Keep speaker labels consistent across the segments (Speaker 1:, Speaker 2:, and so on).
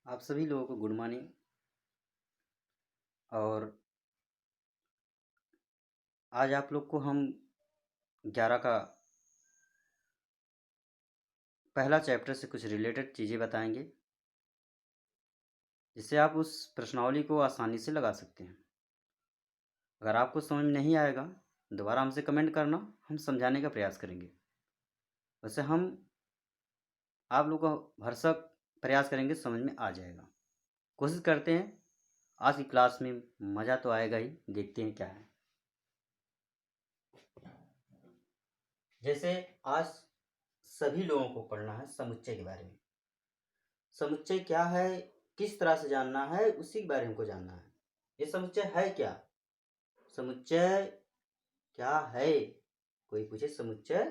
Speaker 1: आप सभी लोगों को गुड मॉर्निंग। और आज आप लोग को हम 11 का पहला चैप्टर से कुछ रिलेटेड चीज़ें बताएंगे, जिससे आप उस प्रश्नावली को आसानी से लगा सकते हैं। अगर आपको समझ में नहीं आएगा, दोबारा हमसे कमेंट करना, हम समझाने का प्रयास करेंगे। वैसे हम आप लोग का भरसक प्रयास करेंगे, समझ में आ जाएगा। कोशिश करते हैं आज की क्लास में मज़ा तो आएगा ही। देखते हैं क्या है। जैसे आज सभी लोगों को पढ़ना है समुच्चय के बारे में। समुच्चय क्या है, किस तरह से जानना है, उसी के बारे में हमको जानना है। ये समुच्चय है क्या? समुच्चय क्या है? कोई पूछे समुच्चय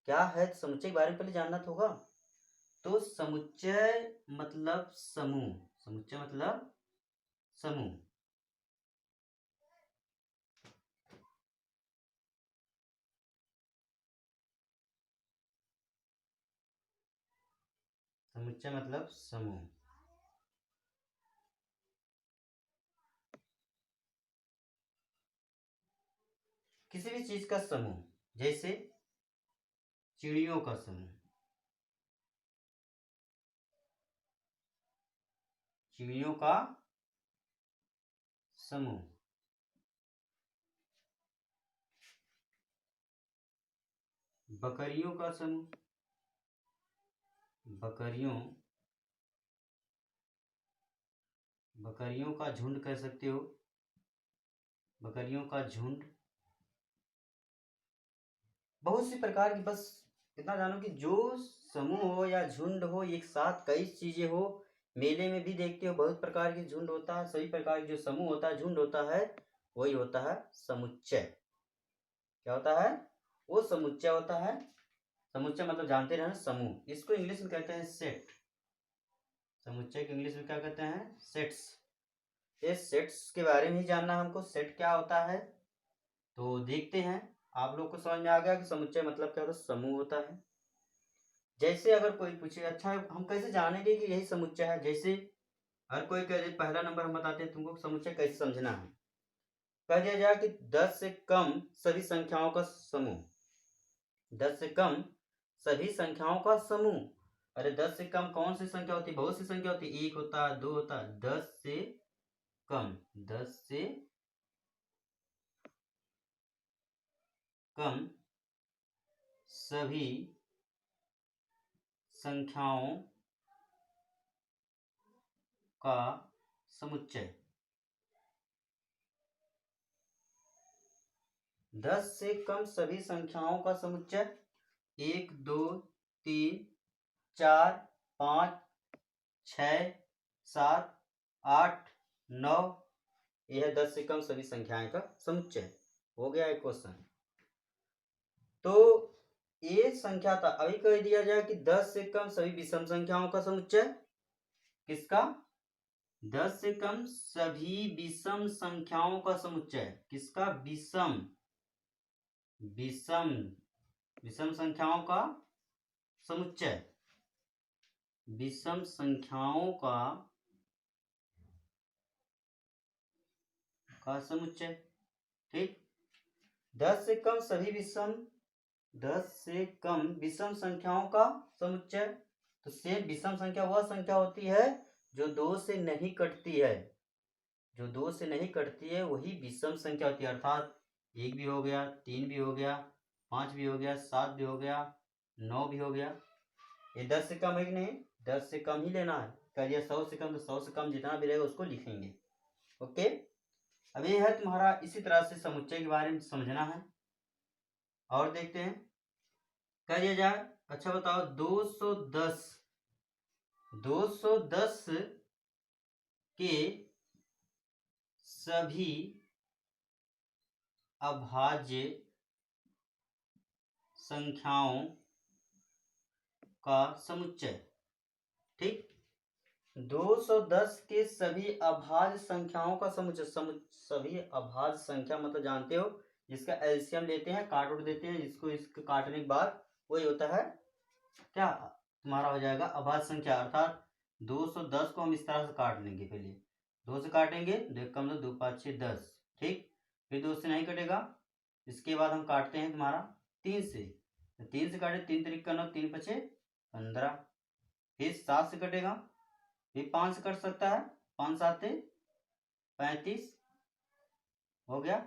Speaker 1: क्या है, तो समुच्चय के बारे में पहले जानना तो होगा। तो समुच्चय मतलब समूह। समुच्चय मतलब समूह। समुच्चय मतलब समूह। किसी भी चीज का समूह, जैसे चिड़ियों का समूह। चिड़ियों का समूह। बकरियों का समूह। बकरियों का झुंड कह सकते हो। बकरियों का झुंड। बहुत सी प्रकार की, बस इतना जानो कि जो समूह हो या झुंड हो, एक साथ कई चीजें हो। मेले में भी देखते हो बहुत प्रकार के झुंड होता है। सभी प्रकार के जो समूह होता है, झुंड होता है, वही होता है समुच्चय। क्या होता है? वो समुच्चय होता है। समुच्चय मतलब जानते रहे समूह। इसको इंग्लिश में कहते हैं सेट। समुच्चय को इंग्लिश में क्या कहते हैं? सेट्स। ये सेट्स के बारे में ही जानना हमको, सेट क्या होता है। तो देखते हैं। आप लोग को समझ में आ गया कि समुच्चय मतलब क्या होता है? समूह होता है। जैसे अगर कोई पूछे, अच्छा हम कैसे जानेंगे कि यही समुच्चय है? जैसे हर कोई कह दे, पहला नंबर हम बताते हैं तुमको समुच्चय कैसे समझना है। कह दिया जाए कि 10 से कम सभी संख्याओं का समूह। 10 से कम सभी संख्याओं का समूह। अरे 10 से कम कौन सी संख्या होती है? बहुत सी संख्या होती है। 1 होता है, 2 होता है। 10 से कम, 10 से कम सभी संख्याओं का समुच्चय। 10 से कम सभी संख्याओं का समुच्चय। 1 2 3 4 5 6 7 8 9। यह है 10 से कम सभी संख्याएं का समुच्चय। हो गया एक क्वेश्चन। तो ये संख्या था। अभी कह दिया जाए कि 10 से कम सभी विषम संख्याओं का समुच्चय। किसका? 10 से कम सभी विषम संख्याओं का समुच्चय। किसका? विषम। विषम विषम संख्याओं का समुच्चय। विषम संख्याओं का समुच्चय। ठीक। 10 से कम सभी विषम 10 से कम विषम संख्याओं का समुच्चय। तो से विषम संख्या वह संख्या होती है जो 2 से नहीं कटती है। जो 2 से नहीं कटती है वही विषम संख्या होती है। अर्थात 1 भी हो गया, 3 भी हो गया, 5 भी हो गया, 7 भी हो गया, 9 भी हो गया। ये 10 से कम है कि नहीं? 10 से कम ही लेना है। करिए 100 से कम, तो 100 से कम जितना भी रहेगा उसको लिखेंगे। ओके। अब ये है तुम्हारा, इसी तरह से समुच्चय के बारे में समझना है। और देखते हैं। कह दिया जाए, अच्छा बताओ, 210 के सभी अभाज्य संख्याओं का समुच्चय। ठीक। 210 के सभी अभाज्य संख्याओं का समुच्चय। सभी अभाज्य संख्या मतलब जानते हो, जिसका एलसीएम लेते हैं, काट उठ देते हैं, जिसको इसको काटने के बाद वही होता है क्या? तुम्हारा हो जाएगा अभाज्य संख्या। अर्थात 210 को हम इस तरह से काट लेंगे। पहले 2 से काटेंगे, 2 कम 2, 2 5 6 10, ठीक। फिर 2 से नहीं कटेगा, इसके बाद हम काटते हैं तुम्हारा 3 से। 3 से काटे, 3 तरीक का 9, 3 5 15। फिर 7 से कटेगा, फिर 5 से कट सकता है, 5 7 35 हो गया।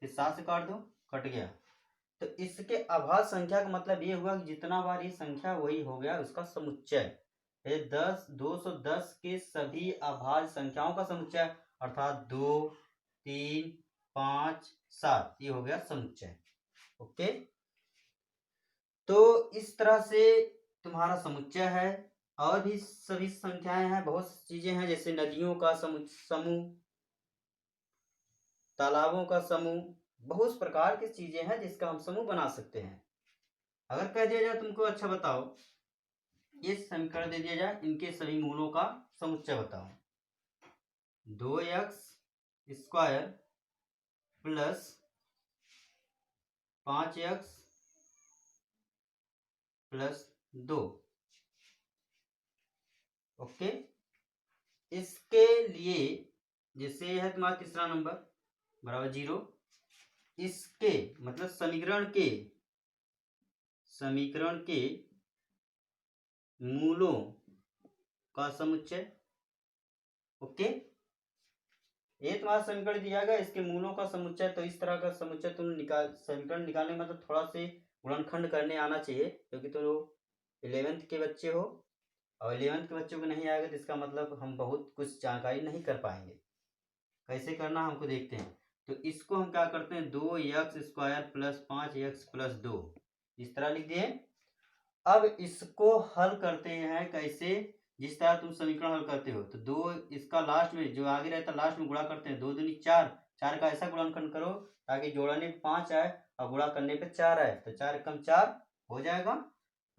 Speaker 1: फिर 7 से काट दो, कट गया। तो इसके अभाज्य संख्या का मतलब ये हुआ कि जितना बार ये संख्या वही हो गया उसका समुच्चय। 210 के सभी अभाज्य संख्याओं का समुच्चय, अर्थात 2 3 5 7, ये हो गया समुच्चय। ओके, तो इस तरह से तुम्हारा समुच्चय है। और भी सभी संख्याएं हैं, बहुत सी चीजें हैं, जैसे नदियों का समूह, तालाबों का समूह, बहुत प्रकार की चीजें हैं जिसका हम समूह बना सकते हैं। अगर कह दिया जाए तुमको, अच्छा बताओ, ये समीकरण दे दिया जाए, इनके सभी मूलों का समुच्चय बताओ। 2x² plus 5x plus 2। Okay, इसके लिए जैसे है तुम्हारा तीसरा नंबर बराबर 0, इसके मतलब समीकरण के मूलों का समुच्चय। ओके, ये तुम्हारा समीकरण दिया गया, इसके मूलों का समुच्चय। तो इस तरह का समुच्चय तुम समीकरण निकालने में मतलब थोड़ा से गुणनखंड करने आना चाहिए, क्योंकि तुम 11th के बच्चे हो, और 11th के बच्चों को नहीं आएगा तो इसका मतलब हम बहुत कुछ जानकारी नहीं कर पाएंगे। कैसे करना हमको देखते हैं। तो इसको हम क्या करते हैं, 2x² प्लस 5x प्लस 2, इस तरह लिख दिए। अब इसको हल करते हैं कैसे, जिस तरह तुम समीकरण हल करते हो। तो 2 इसका लास्ट में जो आगे रहता है लास्ट में गुणा करते हैं, 2 दूनी 4, 4 का ऐसा गुणनखंड करो ताकि जोड़ने पे 5 आए और गुणा करने पे 4 आए। तो 4 कम 4 हो जाएगा,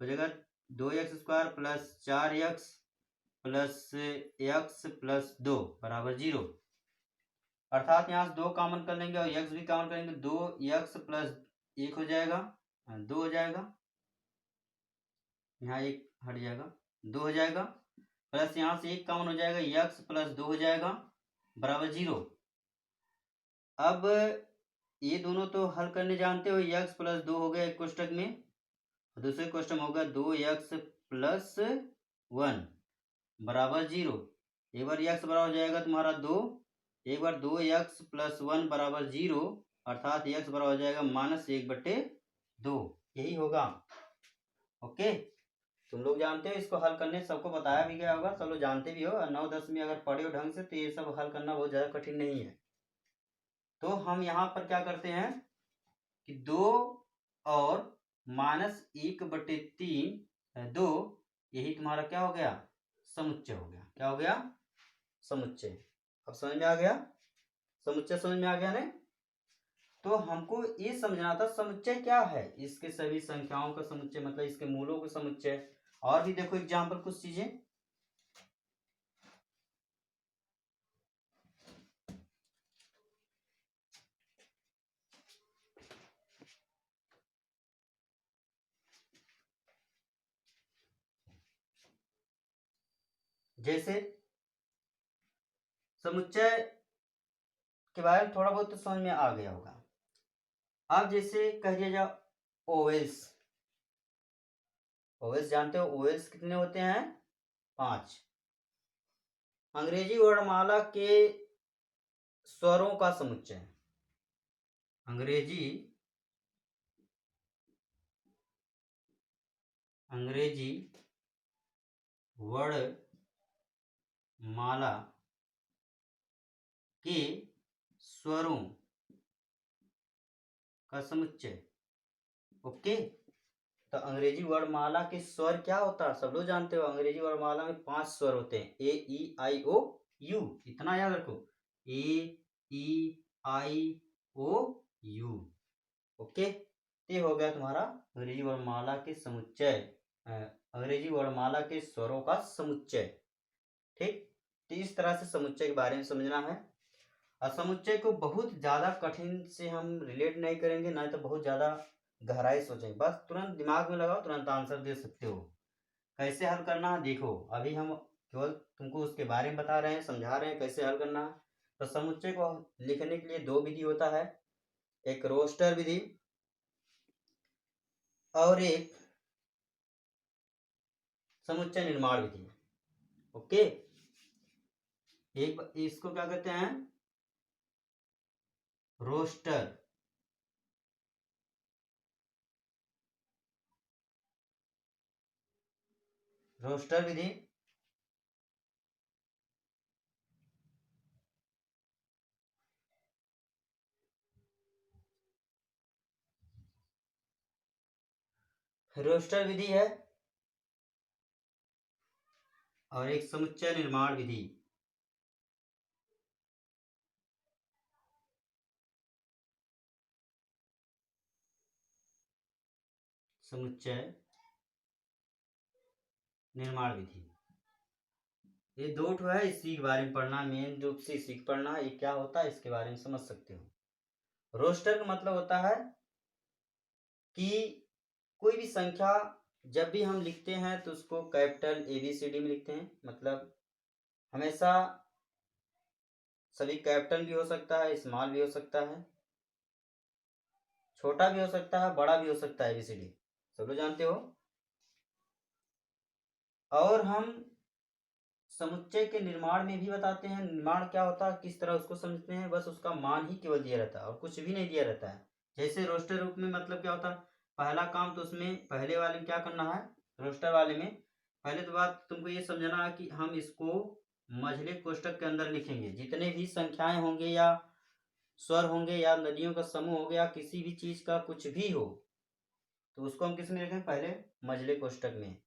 Speaker 1: हो जाएगा 2x² plus 4x plus x plus 2 बराबर 0। अर्थात यहाँ से 2 कॉमन कर लेंगे और x भी कॉमन करेंगे, 2x प्लस 1 हो जाएगा, 2 हो जाएगा, यहाँ 1 हट जाएगा, 2 हो जाएगा, प्लस यहाँ से 1 कॉमन हो जाएगा, x प्लस 2 हो जाएगा बराबर 0। अब ये दोनों तो हल करने जानते हो, x प्लस 2 हो गया एक कोष्टक में, दूसरे कोष्टक में होगा 2x प्लस 1 बराबर 0। एक बार x बराबर हो जाएगा तुम्हारा 2, एक बार 2x प्लस 1 बराबर 0, अर्थात x बराबर हो जाएगा -1/2, यही होगा। ओके, तुम लोग जानते हो इसको हल करने, सबको बताया भी गया होगा, सब लोग जानते भी हो, 9-10 में अगर पढ़े हो ढंग से तो ये सब हल करना बहुत ज़्यादा कठिन नहीं है। तो हम यहाँ पर क्या करते हैं कि 2 और -1/3 2, यही तुम्हारा क्या हो गया, समुच्चय हो गया। क्या हो गया, समुच्चय। अब समझ में आ गया, समुच्चय समझ में आ गया ना। तो हमको ये समझना था समुच्चय क्या है, इसके सभी संख्याओं का समुच्चय मतलब इसके मूलों का समुच्चय। और भी देखो एग्जाम्पल कुछ चीजें, जैसे समुच्चय के बारे में थोड़ा बहुत तो समझ में आ गया होगा। अब जैसे कह दिया जाए ओवेल्स, ओवेल्स जानते हो, ओवेल्स कितने होते हैं, 5। अंग्रेजी वर्णमाला के स्वरों का समुच्चय, अंग्रेजी वर्णमाला के स्वरों का समुच्चय। ओके, तो अंग्रेजी वर्णमाला के स्वर क्या होता है, सब लोग जानते हो। अंग्रेजी वर्णमाला में 5 स्वर होते हैं, A E I O U, इतना याद रखो, A E I O U। Okay, ये हो गया तुम्हारा अंग्रेजी वर्णमाला के समुच्चय, अंग्रेजी वर्णमाला के स्वरों का समुच्चय। ठीक, तो इस तरह से समुच्चय के बारे में समझना है। और समुच्चय को बहुत ज्यादा कठिन से हम रिलेट नहीं करेंगे, ना तो बहुत ज्यादा गहराई सोचेंगे, बस तुरंत दिमाग में लगाओ, तुरंत आंसर दे सकते हो। कैसे हल करना है देखो, अभी हम केवल तुमको उसके बारे में बता रहे हैं, समझा रहे हैं कैसे हल करना है। तो समुच्चय को लिखने के लिए दो विधि होता है, एक रोस्टर विधि और एक समुच्चय निर्माण विधि। ओके, एक इसको क्या कहते हैं, रोस्टर। रोस्टर विधि रोस्टर विधि है और एक समुच्चय निर्माण विधि। समुच्चय निर्माण विधि, ये दो ठो है, इसी के बारे में पढ़ना, मेन रूप से इसी को पढ़ना। ये क्या होता है इसके बारे में समझ सकते हो। रोस्टर का मतलब होता है कि कोई भी संख्या जब भी हम लिखते हैं तो उसको कैपिटल ABCD में लिखते हैं। मतलब हमेशा सभी कैपिटल भी हो सकता है, स्मॉल भी हो सकता है, छोटा भी हो सकता है, बड़ा भी हो सकता है, ABCD सब लोग जानते हो। और हम समुच्चय के निर्माण में भी बताते हैं। निर्माण क्या होता है, किस तरह उसको समझते हैं, बस उसका मान ही केवल दिया रहता है और कुछ भी नहीं दिया रहता है। जैसे रोस्टर रूप में मतलब क्या होता है, पहला काम तो उसमें पहले वाले में क्या करना है, रोस्टर वाले में पहले तो बात तुमको ये समझना है कि हम इसको मझले कोष्ठक के अंदर लिखेंगे। जितने भी संख्याएं होंगे या स्वर होंगे या नदियों का समूह हो गया, किसी भी चीज का कुछ भी हो, तो उसको हम किस में लिखेंगे, पहले मझले कोष्ठक में।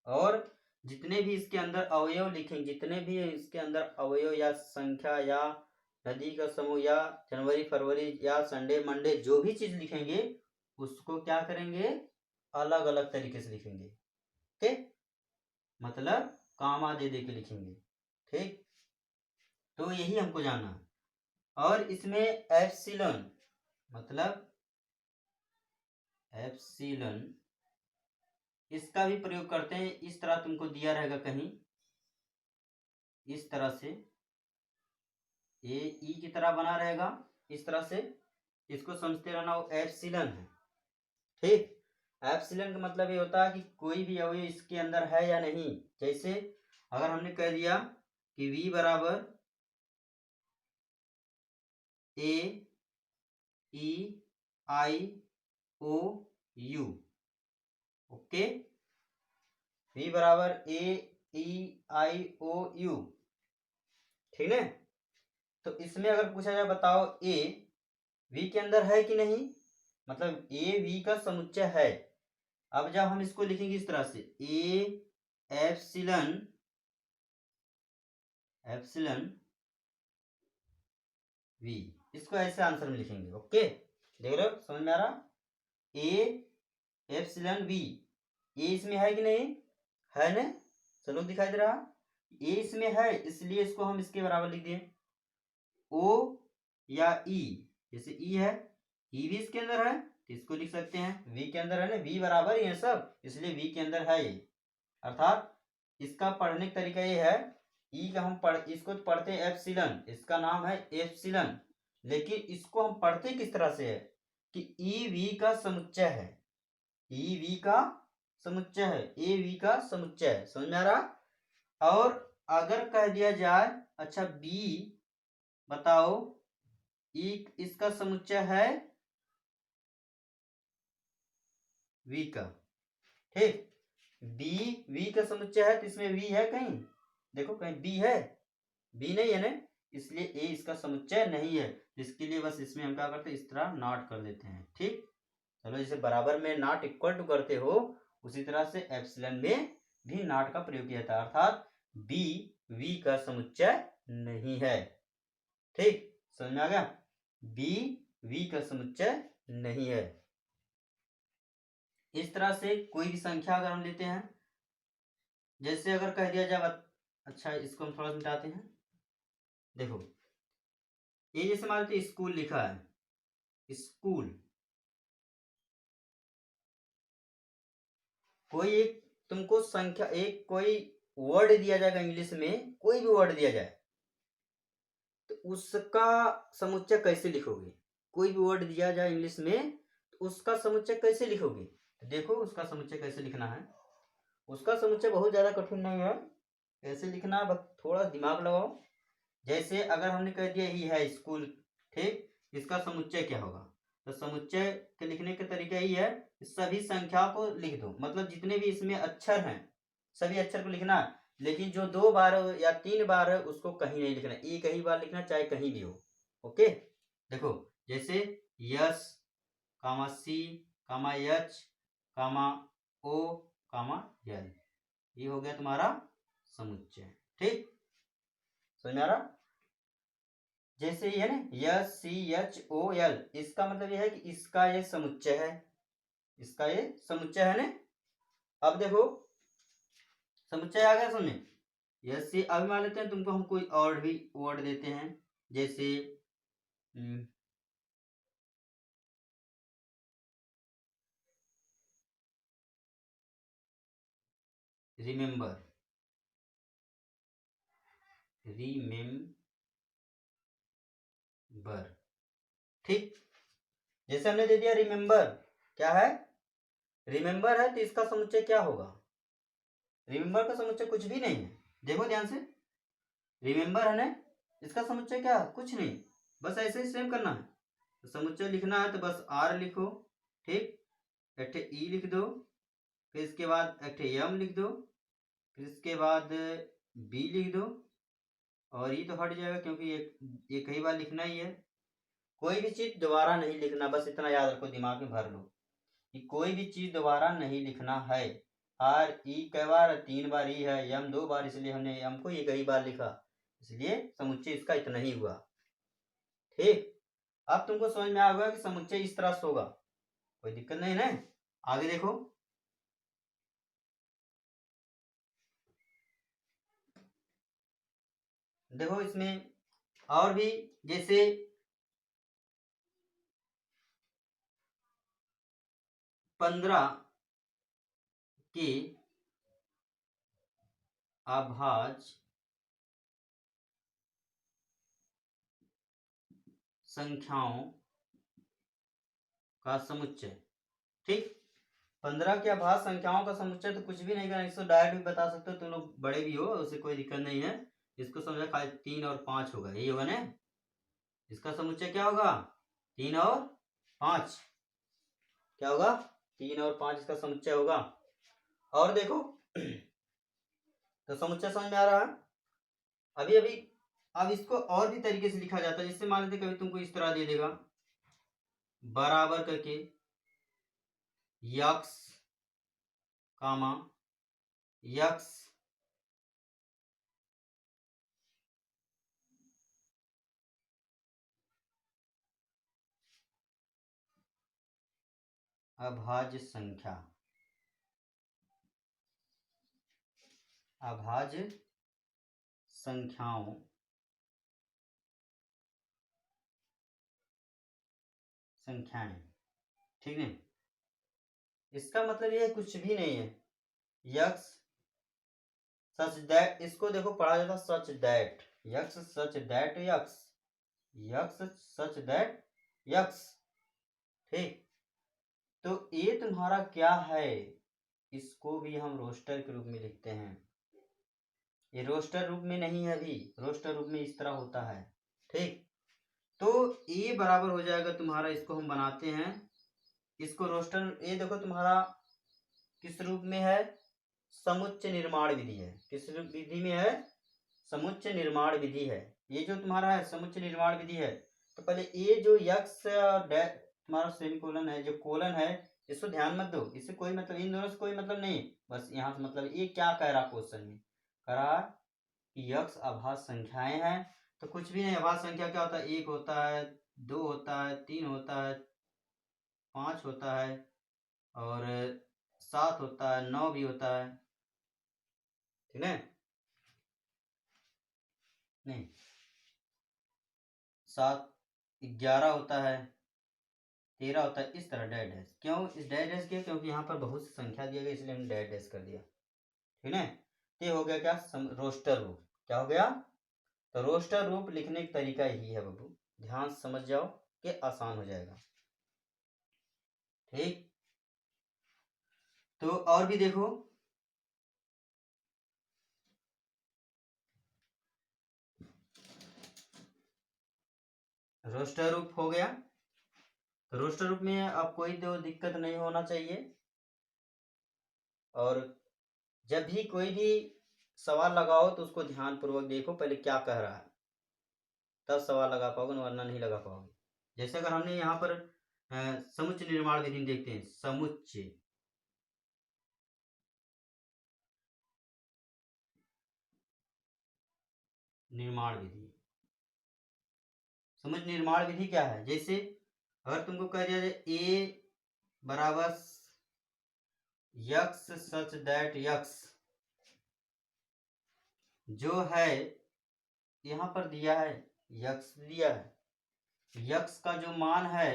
Speaker 1: और जितने भी इसके अंदर अवयव लिखेंगे, जितने भी इसके अंदर अवयव या संख्या या नदी का समूह या जनवरी फरवरी या संडे मंडे जो भी चीज लिखेंगे उसको क्या करेंगे, अलग अलग तरीके से लिखेंगे। ठीक, मतलब कामा दे दे के लिखेंगे। ठीक, तो यही हमको जानना है। और इसमें एप्सिलॉन मतलब एप्सिलॉन इसका भी प्रयोग करते हैं। इस तरह तुमको दिया रहेगा कहीं, इस तरह से ये ई की तरह बना रहेगा, इस तरह से इसको समझते रहना, वो एप्सिलॉन है। ठीक, एप्सिलॉन का मतलब ये होता है कि कोई भी अवयव इसके अंदर है या नहीं। जैसे अगर हमने कह दिया कि V बराबर AEIOU, ओके, V बराबर AEIOU, ठीक है। तो इसमें अगर पूछा जाए बताओ A V के अंदर है कि नहीं, मतलब A V का समुच्चय है। अब जब हम इसको लिखेंगे इस तरह से A एप्सिलॉन V, इसको ऐसे आंसर में लिखेंगे। ओके, देख रहे हो, समझ में आ रहा, A एप्सिलॉन V, ए इसमें है कि नहीं, है ना, चलो दिखाई दे रहा, ए इसमें है इसलिए इसको हम इसके बराबर लिख दिए। O या E, जैसे E है, E भी इसके अंदर है तो इसको लिख सकते हैं, V के अंदर है ना, V बराबर ये सब, इसलिए V के अंदर है ये। अर्थात इसका पढ़ने का तरीका ये है, ई का हम इसको पढ़ते हैं एप्सिलॉन, इसका नाम है एप्सिलॉन, लेकिन इसको हम पढ़ते किस तरह से है कि ई वी का समुच्चय है, ई वी का समुच्चय है, ए वी का समुच्चय है। समझ में आ रहा। और अगर कह दिया जाए अच्छा बी बताओ ई इसका समुच्चय है वी का, ठीक, बी वी का समुच्चय है तो इसमें वी है कहीं, देखो कहीं बी है, बी नहीं है ना, इसलिए ए इसका समुच्चय नहीं है। इसके लिए बस इसमें हम क्या करते हैं, इस तरह नॉट कर देते हैं। ठीक, चलो जैसे बराबर में नॉट इक्वल टू करते हो उसी तरह से एप्सिलॉन में भी नॉट का प्रयोग किया था, अर्थात बी वी का समुच्चय नहीं है। ठीक, समझ में आ गया, बी वी का समुच्चय नहीं है। इस तरह से कोई भी संख्या अगर हम लेते हैं, जैसे अगर कह दिया जाए, अच्छा इसको हम थोड़ा सा मिटाते हैं, देखो ये जैसे मान लीजिए स्कूल लिखा है, स्कूल, कोई एक तुमको संख्या, एक कोई वर्ड दिया जाएगा इंग्लिश में, कोई भी वर्ड दिया जाए तो उसका समुच्चय कैसे लिखोगे? कोई भी वर्ड दिया जाए इंग्लिश में तो उसका समुच्चय कैसे लिखोगे? तो देखो उसका समुच्चय कैसे लिखना है। उसका समुच्चय बहुत ज़्यादा कठिन नहीं है, कैसे लिखना है बस थोड़ा दिमाग लगाओ। जैसे अगर हमने कह दिया ही है स्कूल, ठीक, इसका समुच्चय क्या होगा? तो समुच्चय के लिखने का तरीका यही है, सभी संख्या को लिख दो, मतलब जितने भी इसमें अक्षर हैं सभी अक्षर को लिखना, लेकिन जो 2 बार या 3 बार है उसको कहीं नहीं लिखना, एक ही बार लिखना चाहे कहीं भी हो। ओके, देखो जैसे यस कामा सी कामा एच कामा ओ कामा यल, ये हो गया तुम्हारा समुच्चय। ठीक, समझ में आ रहा? जैसे ये ना S C H O L, इसका मतलब ये है कि इसका ये समुच्चय है, इसका ये समुच्चय है ना। अब देखो समुच्चय आ गया समझ। यस सी, अब मान लेते हैं तुमको हम कोई और भी वर्ड देते हैं, जैसे रिमेम्बर, रिमेम्बर, ठीक। जैसे हमने दे दिया रिमेम्बर, क्या है? रिमेम्बर है, तो इसका समुच्चय क्या होगा? रिमेम्बर का समुच्चय कुछ भी नहीं है, देखो ध्यान से, रिमेम्बर है ना, इसका समुच्चय क्या है? कुछ नहीं, बस ऐसे ही सेम करना है। तो समुच्चय लिखना है तो बस आर लिखो, ठीक, एक ठे ई लिख दो, फिर इसके बाद एक ठे एम लिख दो, फिर इसके बाद बी लिख दो, और ये तो हट जाएगा क्योंकि एक ही बार लिखना ही है। कोई भी चीज दोबारा नहीं लिखना, बस इतना याद रखो, दिमाग में भर लो कि कोई भी चीज दोबारा नहीं लिखना है। आर ई कई बार? 3 बार ई है, यम 2 बार, इसलिए हमने यम को एक ही बार लिखा, इसलिए समुच्चय इसका इतना ही हुआ। ठीक, अब तुमको समझ में आ गया कि समुच्चय इस तरह से होगा, कोई दिक्कत नहीं ना। आगे देखो, देखो इसमें और भी, जैसे पंद्रह के अभाज्य संख्याओं का समुच्चय, ठीक। 15 के अभाज्य संख्याओं का समुच्चय तो कुछ भी नहीं करना, इसको डायरेक्ट भी बता सकते हो, तुम लोग बड़े भी हो, उससे कोई दिक्कत नहीं है। इसको समझा, खाली 3 और 5 होगा, यही होगा ना। इसका समुच्चय क्या होगा? 3 और 5, क्या होगा? 3 और 5 इसका समुच्चय होगा। और देखो तो समुच्चय समझ में आ रहा है। अभी अभी अब इसको और भी तरीके से लिखा जाता है, जिससे मान लेते कभी तुमको इस तरह दे देगा, बराबर करके यक्स कामा यक्स अभाज्य संख्या, अभाज्य संख्याएं, ठीक है। इसका मतलब ये कुछ भी नहीं है, यक्स सच दैट, इसको देखो पढ़ा जाता सच that, x such that x, x such that x, ठीक। तो ये तुम्हारा क्या है? इसको भी हम रोस्टर के रूप में लिखते हैं। ये रोस्टर रूप में नहीं है, अभी रोस्टर रूप में इस तरह होता है, ठीक। तो ये बराबर हो जाएगा तुम्हारा, इसको हम बनाते हैं, इसको रोस्टर, ये देखो तुम्हारा किस रूप में है? समुच्चय निर्माण विधि है। किस विधि में है? समुच्चय निर्माण विधि है। ये जो तुम्हारा है समुच्चय निर्माण विधि है। तो पहले ये जो यक्स और तुम्हारा सेमीकोलन है, जो कोलन है, इसको ध्यान मत दो, इससे कोई मतलब, इन दोनों से कोई मतलब नहीं, बस यहाँ से मतलब ये क्या कह रहा क्वेश्चन में, कह रहा कि यक्स अभाज्य संख्याएं हैं। तो कुछ भी नहीं, अभाज्य संख्या क्या होता है? 1 होता है, 2 होता है, 3 होता है, 5 होता है, और 7 होता है, 9 भी होता है, ठीक है। नहीं, 7, 11 होता है, 13 होता है, इस तरह डैश डैश। क्यों इस डैश डैश किया? क्योंकि यहाँ पर बहुत सी संख्या दिया गया, इसलिए हमने डैश डैश कर दिया, ठीक है। ये हो गया क्या, रोस्टर रूप। क्या हो गया, तो रोस्टर रूप लिखने का तरीका यही है बाबू, ध्यान से समझ जाओ कि आसान हो जाएगा। ठीक, तो और भी देखो, रोस्टर रूप हो गया। तो रोस्टर रूप में अब कोई तो दिक्कत नहीं होना चाहिए। और जब भी कोई भी सवाल लगाओ तो उसको ध्यान पूर्वक देखो पहले क्या कह रहा है, तब सवाल लगा पाओगे, वरना नहीं लगा पाओगे। जैसे अगर हमने यहाँ पर समुच्चय निर्माण विधि देखते हैं, समुच्चय निर्माण विधि, समुच्चय निर्माण विधि क्या है, जैसे अगर तुमको कह दिया जाए ए बराबर यक्स सच दैट यक्स, जो है यहाँ पर दिया है यक्स दिया है, यक्स का जो मान है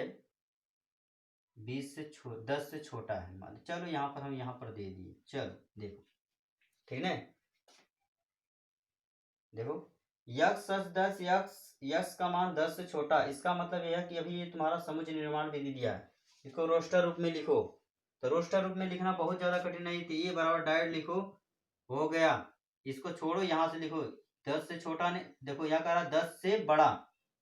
Speaker 1: 10 से छोटा है, मान चलो यहाँ पर हम यहाँ पर दे दिए, चलो देखो, ठीक है, देखो यक्स सच 10, यक्स का मान 10 से छोटा, इसका मतलब यह है कि अभी ये तुम्हारा समुच्चय निर्माण विधि दिया है, इसको रोस्टर रूप में लिखो। तो रोस्टर रूप में लिखना बहुत ज्यादा कठिन नहीं थी, ये बराबर डायरेक्ट लिखो, हो गया। इसको छोड़ो, यहाँ से लिखो 10 से छोटा ने, देखो यहाँ कह रहा 10 से बड़ा,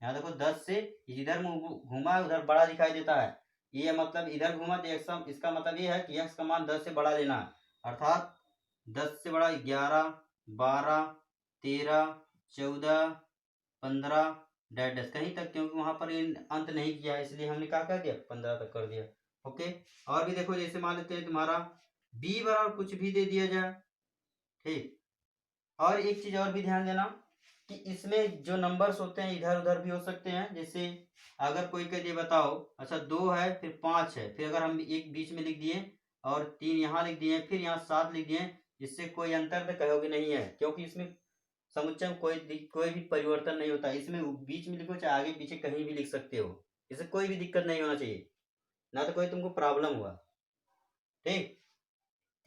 Speaker 1: यहाँ देखो 10 से इधर घूमा उधर बड़ा दिखाई देता है, ये मतलब इधर घूमा तो इसका मतलब ये है कि यक्स का मान 10 से बड़ा लेना है, अर्थात 10 से बड़ा 11, 12, 13, 14, 15 डैश कहीं तक, क्योंकि वहां पर अंत नहीं किया इसलिए हमने क्या कर दिया 15 तक कर दिया। ओके, और भी देखो, जैसे मान लेते हैं तुम्हारा बी बराबर कुछ भी दे दिया जाए, ठीक। और एक चीज और भी ध्यान देना कि इसमें जो नंबर्स होते हैं इधर उधर भी हो सकते हैं, जैसे अगर कोई कह दिए बताओ, अच्छा 2 है फिर 5 है, फिर अगर हम एक बीच में लिख दिए और 3 यहाँ लिख दिए, फिर यहाँ 7 लिख दिए, इससे कोई अंतर तो कहोगे नहीं है, क्योंकि इसमें समुच्चय में कोई भी परिवर्तन नहीं होता, इसमें बीच में लिखो चाहे आगे पीछे कहीं भी लिख सकते हो, इससे कोई भी दिक्कत नहीं होना चाहिए, ना तो कोई तुमको प्रॉब्लम हुआ, ठीक।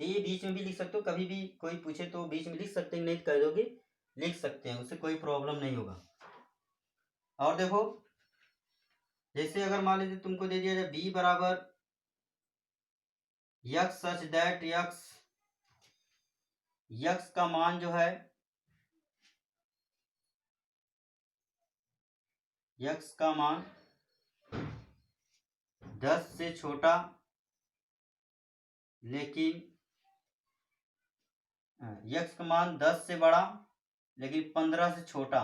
Speaker 1: तो ये बीच में भी लिख सकते हो, कभी भी कोई पूछे तो बीच में लिख सकते हैं, नहीं तो कह दोगे लिख सकते हैं, उससे कोई प्रॉब्लम नहीं होगा। और देखो, जैसे अगर मान लीजिए तुमको दे दिया जाए बी बराबर x such that x, x का मान जो है, यक्स का मान 10 से छोटा लेकिन यक्स का मान 10 से बड़ा लेकिन 15 से छोटा।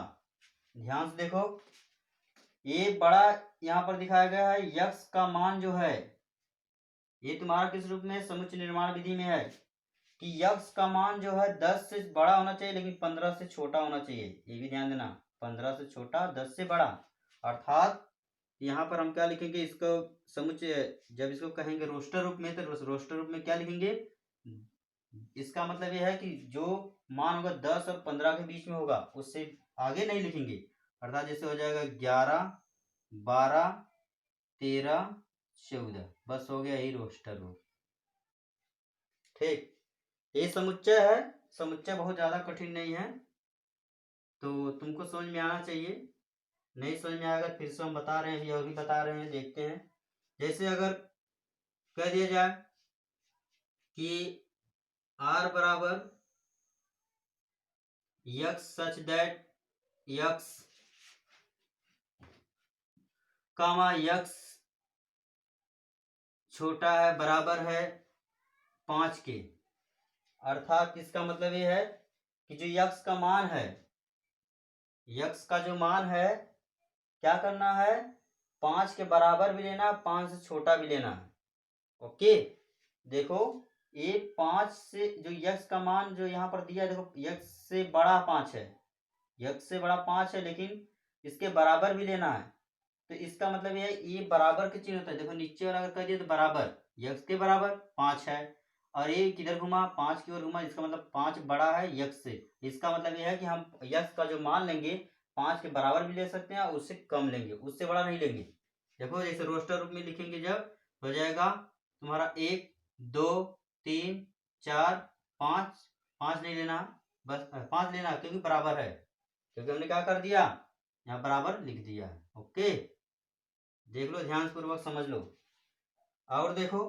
Speaker 1: ध्यान से देखो, ये बड़ा यहाँ पर दिखाया गया है, यक्स का मान जो है ये तुम्हारा किस रूप में, समुच्चय निर्माण विधि में है कि यक्स का मान जो है 10 से बड़ा होना चाहिए लेकिन 15 से छोटा होना चाहिए, ये भी ध्यान देना, 15 से छोटा 10 से बड़ा, अर्थात यहाँ पर हम क्या लिखेंगे, इसको समुच्चय जब इसको कहेंगे रोस्टर रूप में, तो रोस्टर रूप में क्या लिखेंगे, इसका मतलब यह है कि जो मान होगा 10 और 15 के बीच में होगा, उससे आगे नहीं लिखेंगे, अर्थात जैसे हो जाएगा 11, 12, 13, 14, बस हो गया यही रोस्टर रूप, ठीक। ये समुच्चय है, समुच्चय बहुत ज्यादा कठिन नहीं है, तो तुमको समझ में आना चाहिए, नहीं समझ में आएगा फिर से हम बता रहे हैं, अभी और भी बता रहे हैं, देखते हैं। जैसे अगर कह दिया जाए कि r बराबर x such that x comma x छोटा है बराबर है 5 के, अर्थात इसका मतलब ये है कि जो यक्स का मान है, यक्स का जो मान है क्या करना है, 5 के बराबर भी लेना, 5 से छोटा भी लेना है। ओके, देखो ये 5 से जो यक्स का मान जो यहाँ पर दिया, देखो यक्स से बड़ा 5 है, यक्स से बड़ा 5 है लेकिन इसके बराबर भी लेना है, तो इसका मतलब ये बराबर के चिन्ह होता है, देखो नीचे वाला अगर कर दिया तो बराबर, यक्स के बराबर 5 है, और ये किधर घुमा 5 की ओर घुमा, इसका मतलब 5 बड़ा है यक्स से, इसका मतलब यह है कि हम यक्स का जो मान लेंगे 5 के बराबर भी ले सकते हैं और उससे कम लेंगे, उससे बड़ा नहीं लेंगे। देखो जैसे रोस्टर रूप में लिखेंगे जब हो जाएगा तुम्हारा 1, 2, 3, 4, 5, 5 नहीं लेना, बस 5 लेना क्योंकि बराबर है, क्योंकि हमने क्या कर दिया, यहाँ बराबर लिख दिया। ओके, देख लो ध्यान पूर्वक समझ लो। और देखो,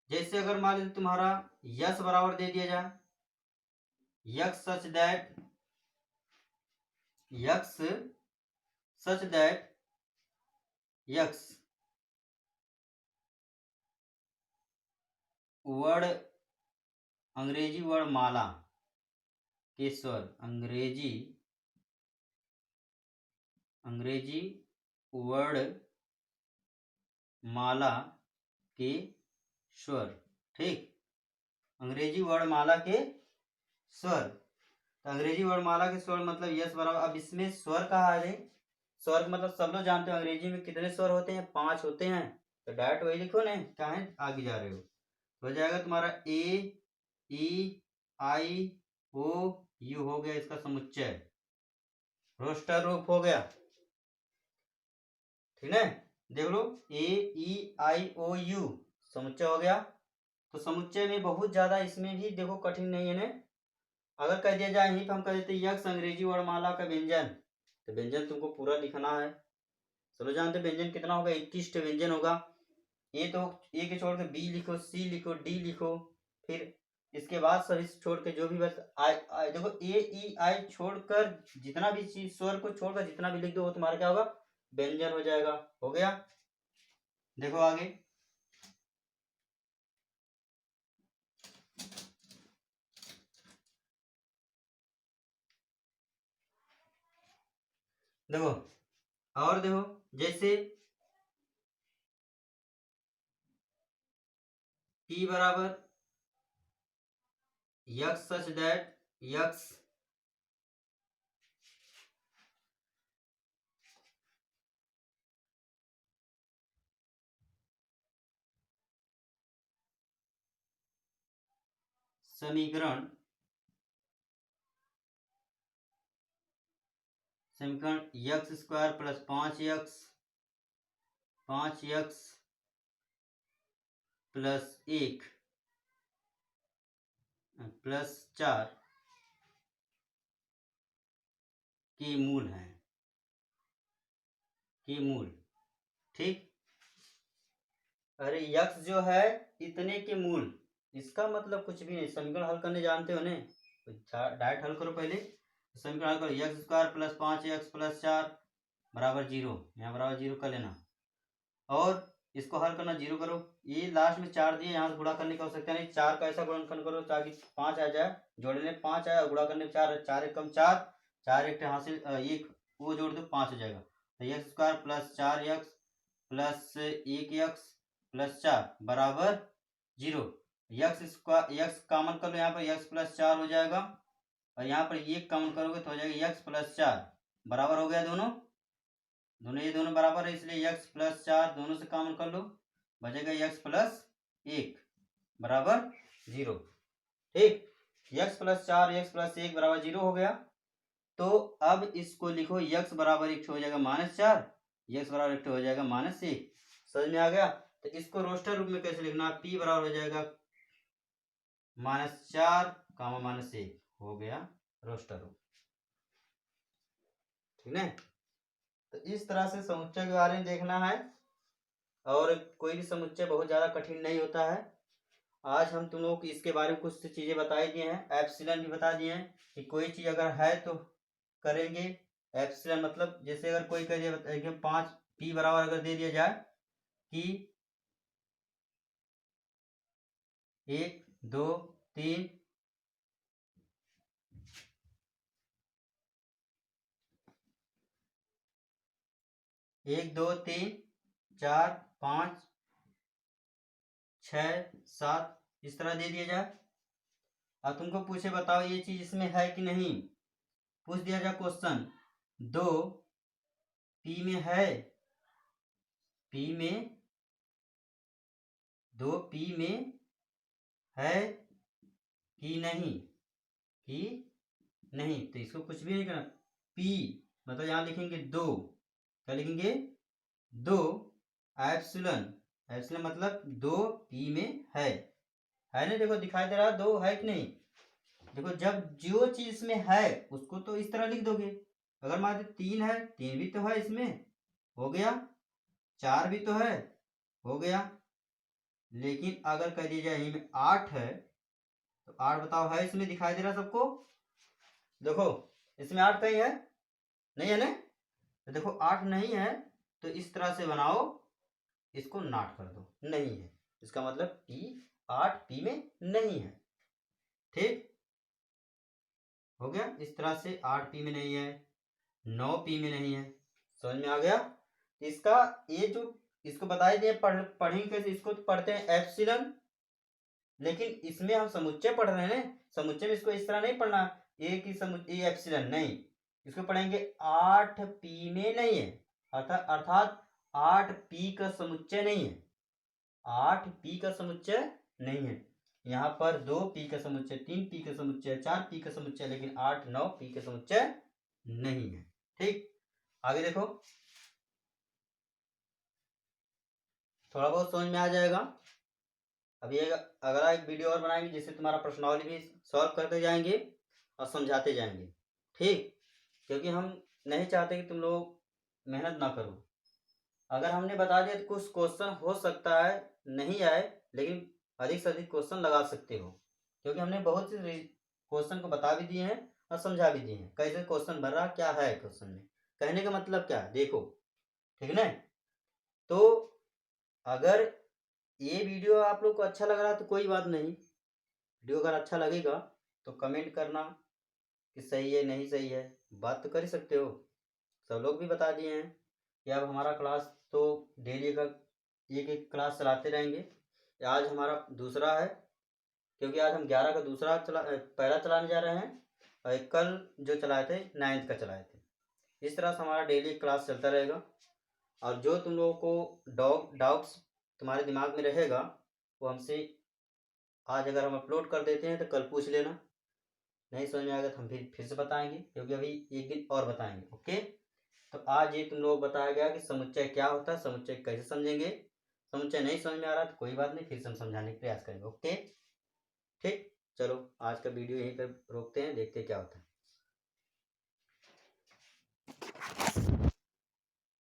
Speaker 1: जैसे अगर मान लो तुम्हारा यस बराबर दे दिया जाए, x such that, x such that x word, अंग्रेजी वर्ड माला के स्वर, अंग्रेजी वर्ड माला के स्वर, ठीक, अंग्रेजी वर्ण माला के स्वर। तो अंग्रेजी वर्ण माला के स्वर मतलब यस बराबर, अब इसमें स्वर कहा है, स्वर मतलब सब लोग जानते हो अंग्रेजी में कितने स्वर होते हैं, 5 होते हैं। तो डायरेक्ट वही लिखो ना, क्या है आगे जा रहे हो जाएगा तुम्हारा ए ई आई ओ यू हो गया इसका समुच्चय, रोस्टर रूप हो गया, ठीक है। देख लो ए ई आई ओ यू समुच्चय हो गया। तो समुच्चय में बहुत ज्यादा इसमें भी देखो कठिन नहीं है ना। अगर कह दिया जाए यहीं पर हम कह देते यक्स अंग्रेजी वर्णमाला का व्यंजन, तो व्यंजन तुमको पूरा लिखना है। चलो जानते व्यंजन कितना होगा, 21 व्यंजन होगा। ए तो ए के छोड़ के बी लिखो, सी लिखो, डी लिखो, फिर इसके बाद सभी छोड़ के जो भी बस आई देखो ए ई आई छोड़कर जितना भी चीज स्वर को छोड़कर जितना भी लिख दो वो तुम्हारा क्या होगा, व्यंजन हो जाएगा। हो गया, देखो आगे, देखो और देखो, जैसे P बराबर यक्स सच दैट यक्स समीकरण x square plus 5 x plus 1 plus 4 के मूल है, के मूल, ठीक। अरे यक्स जो है इतने के मूल, इसका मतलब कुछ भी नहीं, समीकरण हल करने जानते हो ने, तो डायरेक्ट हल करो पहले। समीकरण हल करो, x square plus 5 x plus 4 बराबर 0, यहाँ बराबर 0 कर लेना, और इसको हल करना 0 करो, ये लास्ट में 4 दिए, यहाँ से गुणा करने की आवश्यकता नहीं, 4 का ऐसा गुणनखंड करो ताकि 5 आ जाए, जोड़ने 5 आया, गुणा करने 4, 4 एक कम 4, 4 एक हासिल एक वो जोड़ दो 5 हो जाएगा। तो x square plus 4 x plus 1 x plus 4 बराबर 0। यक्स कॉमन कर लो, यहाँ पर यक्स प्लस 4 हो जाएगा, और यहाँ पर 1 कॉमन करोगे तो हो जाएगा यक्स प्लस 4 बराबर हो गया, दोनों ये दोनों बराबर है, इसलिए x प्लस 4 दोनों से कॉमन कर लो, बचेगा x प्लस 1 बराबर 0, ठीक। x प्लस 4 x प्लस 1 बराबर 0 हो गया। तो अब इसको लिखो, x बराबर 1 हो जाएगा -4, x बराबर 1 हो जाएगा -1, समझ में आ गया। तो इसको रोस्टर रूप में कैसे लिखना, p बराबर हो जाएगा -4 -1 हो गया रोस्टर रूप, ठीक है। तो इस तरह से समुच्चय के बारे में देखना है, और कोई भी समुच्चय बहुत ज़्यादा कठिन नहीं होता है। आज हम तुम लोग इसके बारे में कुछ चीज़ें बता ही दिए हैं, एप्सिलॉन भी बता दिए हैं कि कोई चीज़ अगर है तो करेंगे। एप्सिलॉन मतलब जैसे अगर कोई करिए 5 पी बराबर अगर दे दिया जाए कि 1 2 3 1 2 3 4 5 6 7 इस तरह दे दिया जाए, और तुमको पूछे बताओ ये चीज इसमें है कि नहीं, पूछ दिया जाए क्वेश्चन, 2 पी में है, पी में 2 पी में है कि नहीं, तो इसको कुछ भी नहीं करना, पी मतलब यहां लिखेंगे 2, क्या लिखेंगे 2 एप्सिलॉन, एप्सिलॉन मतलब 2 पी में है है ना, देखो दिखाई दे रहा है 2 है कि नहीं। देखो जब जो चीज इसमें है उसको तो इस तरह लिख दोगे। अगर मान लो 3 है, 3 भी तो है इसमें, हो गया। 4 भी तो है, हो गया। लेकिन अगर कह दिया जाए इनमें 8 है, तो 8 बताओ है इसमें, दिखाई दे रहा सबको। देखो इसमें 8 कहीं है, नहीं है ना। तो देखो 8 नहीं है, तो इस तरह से बनाओ, इसको नॉट कर दो, नहीं है। इसका मतलब पी 8 पी में नहीं है। ठीक, हो गया। इस तरह से 8 पी में नहीं है, 9 पी में नहीं है। समझ में आ गया। इसका ये जो इसको बताई दिए पढ़ेंगे कैसे, इसको तो पढ़ते हैं एप्सिलन, लेकिन इसमें हम समुच्चय पढ़ रहे हैं। समुच्चय में इसको इस तरह नहीं पढ़ना, ए की समुच्चय एप्सिलन नहीं, इसको पढ़ेंगे 8 पी में नहीं है, अर्थात 8 पी का समुच्चय नहीं है, 8 पी का समुच्चय नहीं है। यहाँ पर 2 पी का समुच्चय, 3 पी का समुच्चय, 4 पी का समुच्चय, लेकिन 8 9 पी का समुच्चय नहीं है। ठीक, आगे देखो, थोड़ा बहुत समझ में आ जाएगा। अभी अगला एक वीडियो और बनाएंगे जिससे तुम्हारा प्रश्नावली भी सॉल्व करते जाएंगे और समझाते जाएंगे। ठीक, क्योंकि हम नहीं चाहते कि तुम लोग मेहनत ना करो। अगर हमने बता दिया तो कुछ क्वेश्चन हो सकता है नहीं आए, लेकिन अधिक से अधिक क्वेश्चन लगा सकते हो, क्योंकि हमने बहुत से क्वेश्चन को बता भी दिए हैं और समझा भी दिए हैं कैसे क्वेश्चन भर रहा, क्या है क्वेश्चन में, कहने का मतलब क्या है, देखो। ठीक है ना। तो अगर ये वीडियो आप लोग को अच्छा लग रहा है तो कोई बात नहीं, वीडियो अगर अच्छा लगेगा तो कमेंट करना कि सही है नहीं सही है, बात तो कर ही सकते हो। सब लोग भी बता दिए हैं कि अब हमारा क्लास तो डेली का एक एक क्लास चलाते रहेंगे। आज हमारा दूसरा है, क्योंकि आज हम 11 का दूसरा पहला चलाने जा रहे हैं, और एक कल जो चलाए थे 9th का चलाए थे। इस तरह से हमारा डेली क्लास चलता रहेगा। और जो तुम लोगों को डाउट्स तुम्हारे दिमाग में रहेगा वो हमसे आज अगर हम अपलोड कर देते हैं तो कल पूछ लेना। नहीं समझ में आएगा तो हम फिर से बताएंगे, क्योंकि अभी एक दिन और बताएंगे। ओके, तो आज ये तुम लोग बताया गया कि समुच्चय क्या होता है, समुच्चय कैसे समझेंगे। समुच्चय नहीं समझ में आ रहा तो कोई बात नहीं, फिर से हम समझाने का प्रयास करेंगे। ओके, ठीक, चलो आज का वीडियो यहीं पर रोकते हैं, देखते हैं क्या होता है।